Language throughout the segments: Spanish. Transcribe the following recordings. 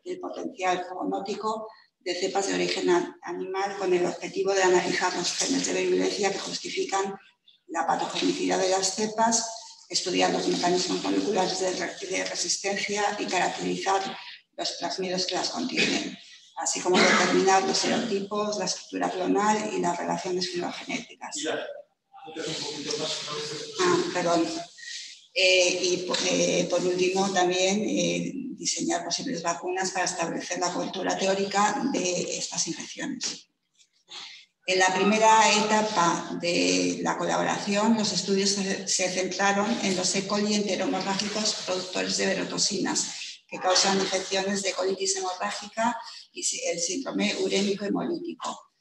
del potencial zoonótico de cepas de origen animal con el objetivo de analizar los genes de virulencia que justifican la patogenicidad de las cepas, estudiar los mecanismos moleculares de resistencia y caracterizar los plasmidos que las contienen, así como determinar los serotipos, la estructura clonal y las relaciones filogenéticas. Por último, también diseñar posibles vacunas para establecer la cobertura teórica de estas infecciones. En la primera etapa de la colaboración, los estudios se centraron en los E. coli enteromorrágicos productores de verotoxinas, que causan infecciones de colitis hemorrágica y el síndrome urémico hemolítico.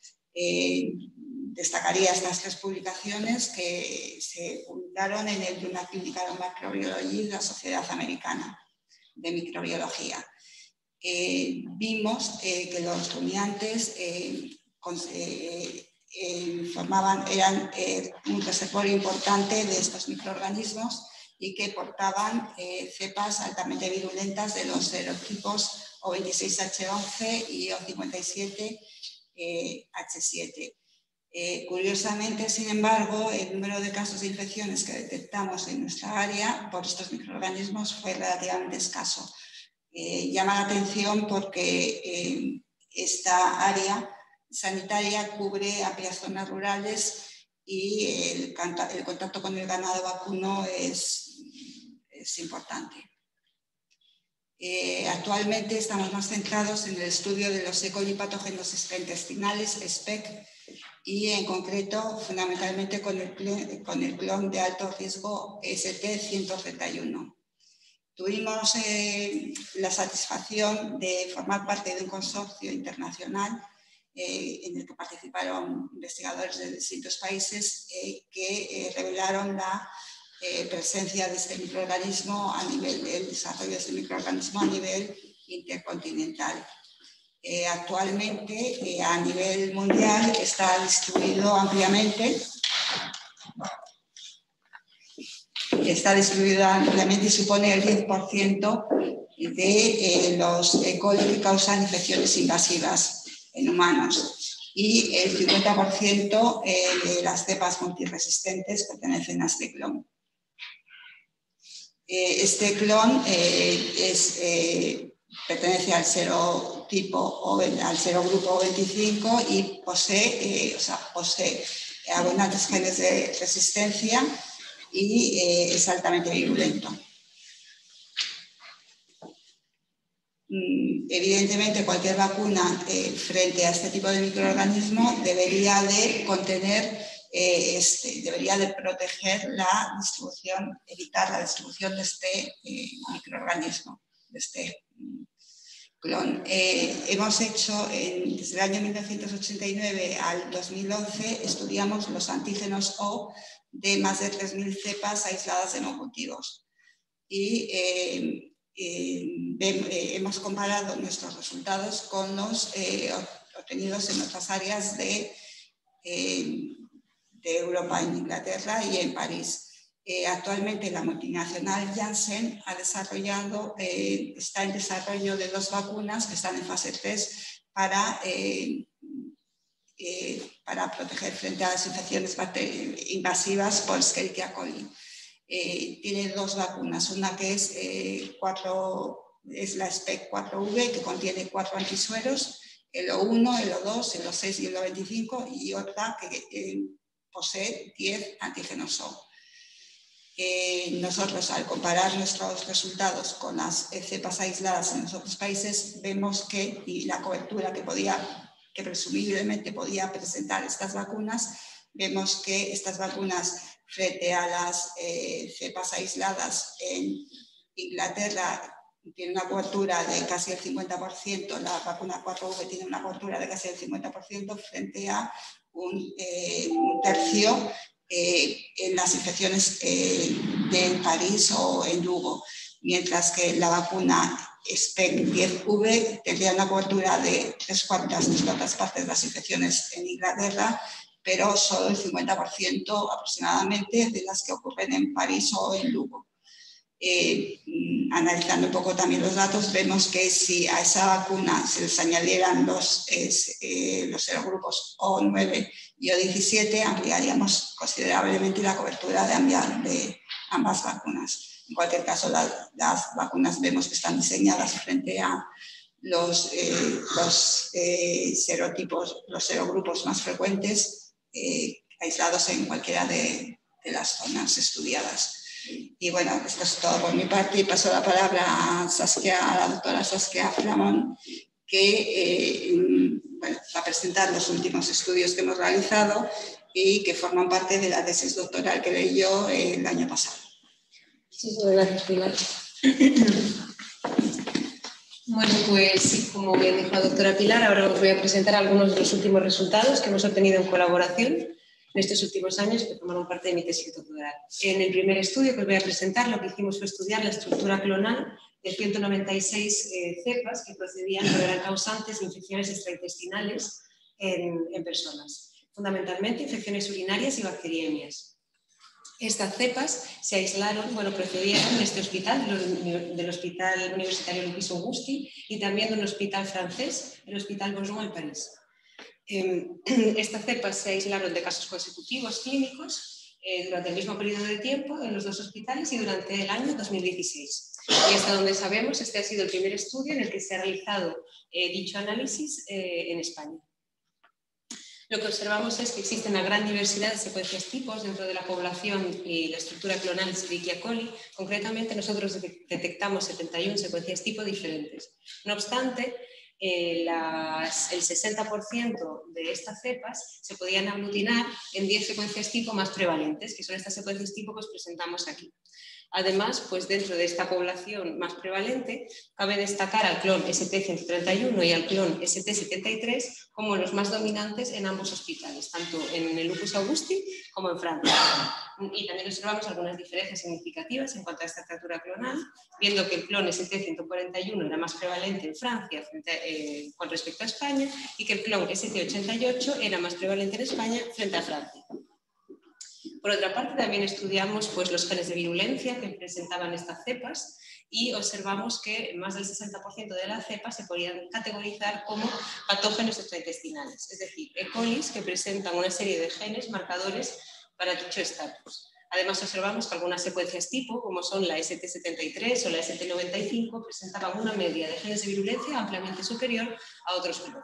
Destacaría estas 3 publicaciones que se publicaron en el Journal Clinical of Microbiology de la Sociedad Americana de Microbiología. Vimos que los rumiantes eran un reservorio importante de estos microorganismos y que portaban cepas altamente virulentas de los serotipos O26H11 y O57H7. Curiosamente, sin embargo, el número de casos de infecciones que detectamos en nuestra área por estos microorganismos fue relativamente escaso. Llama la atención porque esta área sanitaria cubre amplias zonas rurales y el contacto con el ganado vacuno es importante. Actualmente estamos más centrados en el estudio de los E. coli patógenos extraintestinales, SPEC, y en concreto fundamentalmente con el clon de alto riesgo ST131. Tuvimos la satisfacción de formar parte de un consorcio internacional en el que participaron investigadores de distintos países que revelaron la presencia de este microorganismo el desarrollo de este microorganismo a nivel intercontinental. Actualmente a nivel mundial está distribuido ampliamente. Y supone el 10% de los E. coli que causan infecciones invasivas en humanos y el 50% de las cepas multiresistentes pertenecen a este clon. Este clon pertenece al serotipo o al serogrupo 25 y posee abundantes genes de resistencia y es altamente virulento. Evidentemente, cualquier vacuna frente a este tipo de microorganismo debería de contener, debería de proteger la distribución, evitar la distribución de este microorganismo, de este clon. Hemos hecho, desde el año 1989 al 2011, estudiamos los antígenos O de más de 3.000 cepas aisladas de monocultivos. Y hemos comparado nuestros resultados con los obtenidos en otras áreas de Europa, en Inglaterra y en París. Actualmente la multinacional Janssen está en desarrollo de 2 vacunas que están en fase 3 para proteger frente a las infecciones invasivas por Escherichia coli. Tiene 2 vacunas, una que es la SPEC4V, que contiene 4 antisueros, el O1, el O2, el O6 y el O25, y otra que posee 10 antígenos O. Nosotros, al comparar nuestros resultados con las cepas aisladas en los otros países, vemos que la cobertura que presumiblemente podía presentar estas vacunas, vemos que estas vacunas frente a las cepas aisladas en Inglaterra tiene una cobertura de casi el 50%, la vacuna 4V tiene una cobertura de casi el 50% frente a un tercio en las infecciones de París o en Lugo, mientras que la vacuna SPEC10V tendría una cobertura de 3/4 partes de las infecciones en Inglaterra, pero solo el 50% aproximadamente de las que ocurren en París o en Lugo. analizando un poco también los datos, vemos que si a esa vacuna se les añadieran los serogrupos O9 y O17, ampliaríamos considerablemente la cobertura de ambas vacunas. En cualquier caso, las vacunas vemos que están diseñadas frente a los serotipos, los serogrupos más frecuentes, aislados en cualquiera de las zonas estudiadas. Y bueno, esto es todo por mi parte y paso la palabra a la doctora Saskia Flamón, que va a presentar los últimos estudios que hemos realizado y que forman parte de la tesis doctoral que leí yo el año pasado. Muchísimas gracias, Pilar. Bueno, pues sí, como bien dijo la doctora Pilar, ahora os voy a presentar algunos de los últimos resultados que hemos obtenido en colaboración en estos últimos años que formaron parte de mi tesis doctoral. En el primer estudio que os voy a presentar, lo que hicimos fue estudiar la estructura clonal de 196 cepas que procedían o eran causantes de infecciones extraintestinales en personas, fundamentalmente infecciones urinarias y bacteriemias. Estas cepas se aislaron, procedieron de este hospital, del Hospital Universitario Luis Augusti y también de un hospital francés, el Hospital Beaujon en París. Estas cepas se aislaron de casos consecutivos clínicos durante el mismo periodo de tiempo en los dos hospitales y durante el año 2016. Y hasta donde sabemos, este ha sido el primer estudio en el que se ha realizado dicho análisis en España. Lo que observamos es que existe una gran diversidad de secuencias tipos dentro de la población y la estructura clonal de Escherichia coli. Concretamente, nosotros detectamos 71 secuencias tipo diferentes. No obstante, el 60% de estas cepas se podían aglutinar en 10 secuencias tipo más prevalentes, que son estas secuencias tipo que os presentamos aquí. Además, pues dentro de esta población más prevalente, cabe destacar al clon ST131 y al clon ST73 como los más dominantes en ambos hospitales, tanto en el Lupus Augusti como en Francia. Y también observamos algunas diferencias significativas en cuanto a esta estructura clonal, viendo que el clon ST141 era más prevalente en Francia con respecto a España y que el clon ST88 era más prevalente en España frente a Francia. Por otra parte, también estudiamos los genes de virulencia que presentaban estas cepas y observamos que más del 60% de las cepas se podían categorizar como patógenos extraintestinales, es decir, E. coli que presentan una serie de genes marcadores para dicho estatus. Además, observamos que algunas secuencias tipo, como son la ST73 o la ST95, presentaban una media de genes de virulencia ampliamente superior a otros clones.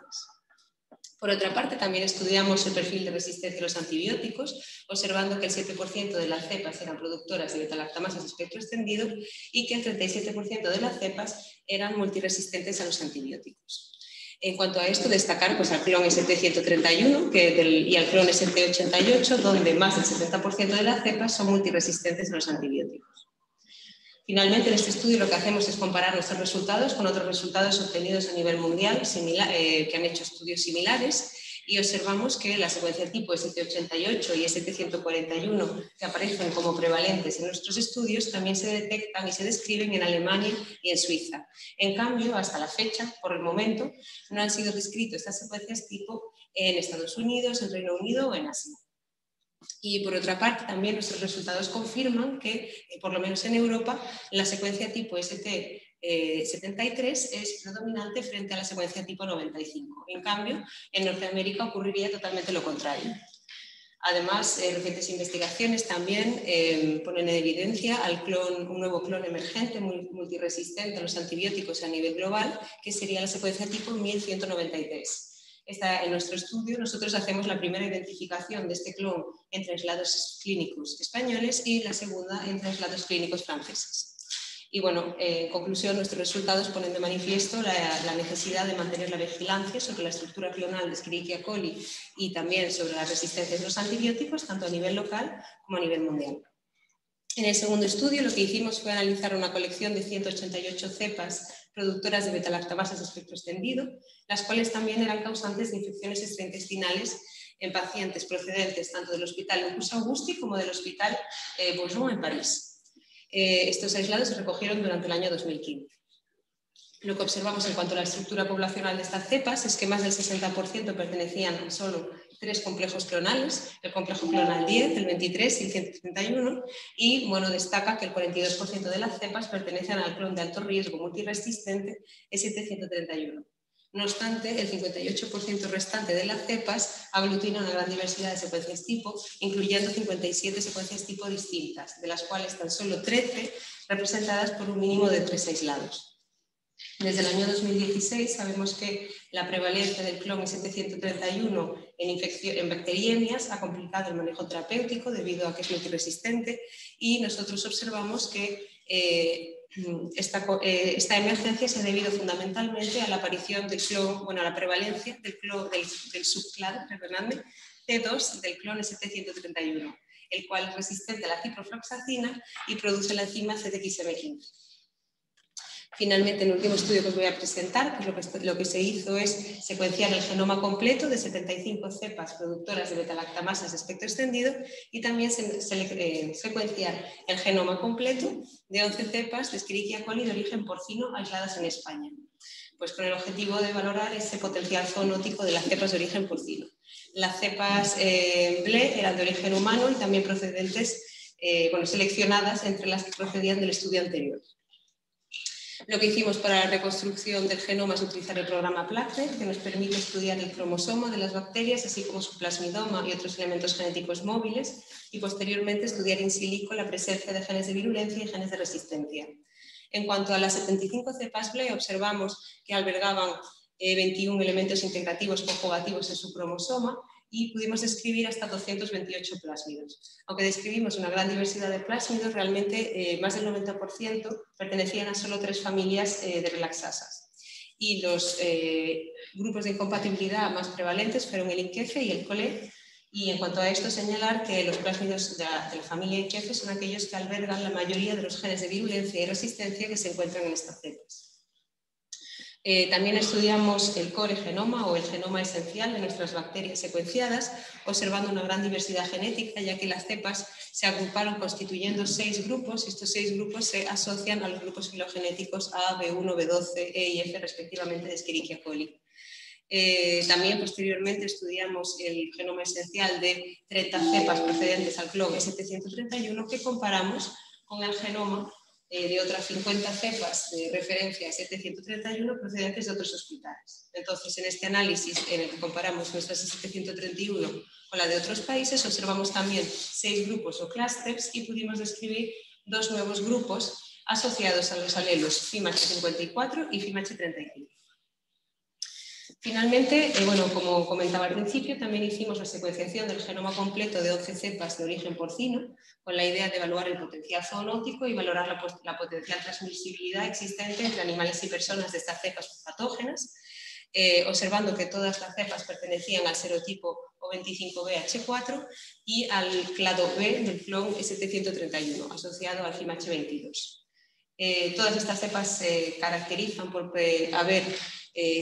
Por otra parte, también estudiamos el perfil de resistencia a los antibióticos, observando que el 7% de las cepas eran productoras de beta-lactamasas de espectro extendido y que el 37% de las cepas eran multiresistentes a los antibióticos. En cuanto a esto, destacar al clon ST131 y al clon ST88, donde más del 70% de las cepas son multiresistentes a los antibióticos. Finalmente, en este estudio lo que hacemos es comparar nuestros resultados con otros resultados obtenidos a nivel mundial que han hecho estudios similares y observamos que la secuencia tipo ST88 y ST141 que aparecen como prevalentes en nuestros estudios también se detectan y se describen en Alemania y en Suiza. En cambio, hasta la fecha, por el momento, no han sido descritas estas secuencias tipo en Estados Unidos, en Reino Unido o en Asia. Y por otra parte, también nuestros resultados confirman que, por lo menos en Europa, la secuencia tipo ST73 es predominante frente a la secuencia tipo 95. En cambio, en Norteamérica ocurriría totalmente lo contrario. Además, recientes investigaciones también ponen en evidencia un nuevo clon emergente multiresistente a los antibióticos a nivel global, que sería la secuencia tipo 1193. En nuestro estudio nosotros hacemos la primera identificación de este clon en traslados clínicos españoles y la segunda en traslados clínicos franceses. Y bueno, en conclusión, nuestros resultados ponen de manifiesto la necesidad de mantener la vigilancia sobre la estructura clonal de Escherichia coli y también sobre las resistencias a los antibióticos, tanto a nivel local como a nivel mundial. En el segundo estudio lo que hicimos fue analizar una colección de 188 cepas productoras de beta-lactamasas de espectro extendido, las cuales también eran causantes de infecciones extraintestinales en pacientes procedentes tanto del Hospital Lupus Augusti como del Hospital Beaujon en París. Estos aislados se recogieron durante el año 2015. Lo que observamos en cuanto a la estructura poblacional de estas cepas es que más del 60% pertenecían solo 3 complejos clonales, el complejo clonal 10, el 23 y el 131, y bueno, destaca que el 42% de las cepas pertenecen al clon de alto riesgo multiresistente S731. No obstante, el 58% restante de las cepas aglutina una gran diversidad de secuencias tipo, incluyendo 57 secuencias tipo distintas, de las cuales tan solo 13 representadas por un mínimo de 3 aislados. Desde el año 2016 sabemos que la prevalencia del clon S731 en bacteriemias ha complicado el manejo terapéutico debido a que es multiresistente, y nosotros observamos que esta emergencia se ha debido fundamentalmente a la aparición del clon, bueno, a la prevalencia del subclado, perdonadme, C2 del clon S731, el cual es resistente a la ciprofloxacina y produce la enzima CDXM15. Finalmente, en el último estudio que os voy a presentar, pues lo que se hizo es secuenciar el genoma completo de 75 cepas productoras de betalactamasas de espectro extendido, y también secuenciar el genoma completo de 11 cepas de Escherichia coli de origen porcino aisladas en España, pues con el objetivo de valorar ese potencial zoonótico de las cepas de origen porcino. Las cepas BLE eran de origen humano y también procedentes, seleccionadas entre las que procedían del estudio anterior. Lo que hicimos para la reconstrucción del genoma es utilizar el programa PLACET, que nos permite estudiar el cromosoma de las bacterias, así como su plasmidoma y otros elementos genéticos móviles, y posteriormente estudiar in silico la presencia de genes de virulencia y genes de resistencia. En cuanto a las 75 cepas BLE, observamos que albergaban 21 elementos integrativos conjugativos en su cromosoma, y pudimos describir hasta 228 plásmidos. Aunque describimos una gran diversidad de plásmidos, realmente más del 90% pertenecían a solo 3 familias de relaxasas. Y los grupos de incompatibilidad más prevalentes fueron el INKEFE y el COLE. Y en cuanto a esto, señalar que los plásmidos de la familia INKEFE son aquellos que albergan la mayoría de los genes de virulencia y resistencia que se encuentran en estas cepas. También estudiamos el core genoma o el genoma esencial de nuestras bacterias secuenciadas, observando una gran diversidad genética, ya que las cepas se agruparon constituyendo 6 grupos, y estos 6 grupos se asocian a los grupos filogenéticos A, B1, B12, E y F respectivamente de Escherichia coli. También posteriormente estudiamos el genoma esencial de 30 cepas procedentes al clon S731, que comparamos con el genoma de otras 50 cepas de referencia 731 procedentes de otros hospitales. Entonces, en este análisis en el que comparamos nuestra 731 con la de otros países, observamos también 6 grupos o clústeres y pudimos describir 2 nuevos grupos asociados a los alelos FIMH54 y FIMH35. Finalmente, como comentaba al principio, también hicimos la secuenciación del genoma completo de 11 cepas de origen porcino, con la idea de evaluar el potencial zoonótico y valorar la potencial transmisibilidad existente entre animales y personas de estas cepas patógenas, observando que todas las cepas pertenecían al serotipo O25BH4 y al clado B del clon S731, asociado al FIMH22. Todas estas cepas se caracterizan por haber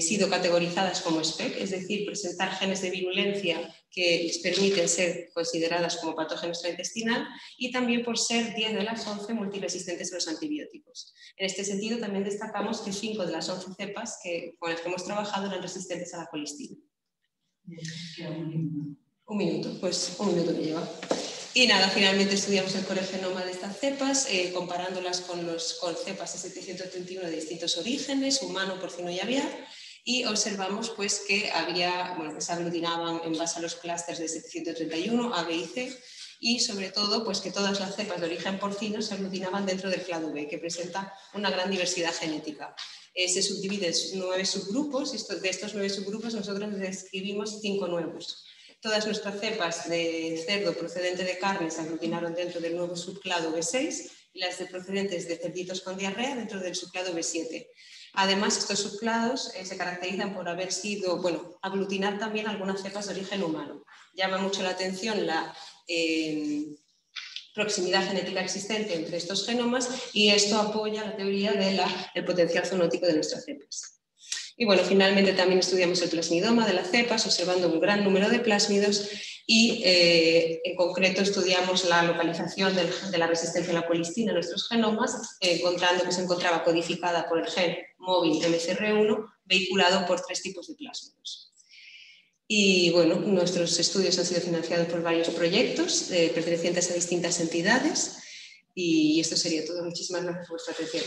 sido categorizadas como SPEC, es decir, presentar genes de virulencia que les permiten ser consideradas como patógeno extraintestinal, y también por ser 10 de las 11 multiresistentes a los antibióticos. En este sentido, también destacamos que 5 de las 11 cepas con las que hemos trabajado eran resistentes a la colistina. Un minuto me lleva. Y nada, finalmente estudiamos el core genoma de estas cepas, comparándolas con cepas S731 de distintos orígenes, humano, porcino y aviar, y observamos pues, que se aglutinaban en base a los clústeres de 731, A, B y C, y sobre todo pues, que todas las cepas de origen porcino se aglutinaban dentro del clado B, que presenta una gran diversidad genética. Se subdivide en 9 subgrupos, y de estos 9 subgrupos nosotros describimos 5 nuevos. Todas nuestras cepas de cerdo procedente de carne se aglutinaron dentro del nuevo subclado B6 y las procedentes de cerditos con diarrea dentro del subclado B7. Además, estos subclados se caracterizan por haber sido, aglutinar también algunas cepas de origen humano. Llama mucho la atención la proximidad genética existente entre estos genomas, y esto apoya la teoría del potencial zoonótico de nuestras cepas. Y finalmente también estudiamos el plasmidoma de las cepas, observando un gran número de plásmidos, y en concreto estudiamos la localización de la resistencia a la colistina en nuestros genomas, encontrando que se encontraba codificada por el gen móvil MCR1, vehiculado por 3 tipos de plásmidos. Y bueno, nuestros estudios han sido financiados por varios proyectos pertenecientes a distintas entidades y esto sería todo. Muchísimas gracias por vuestra atención.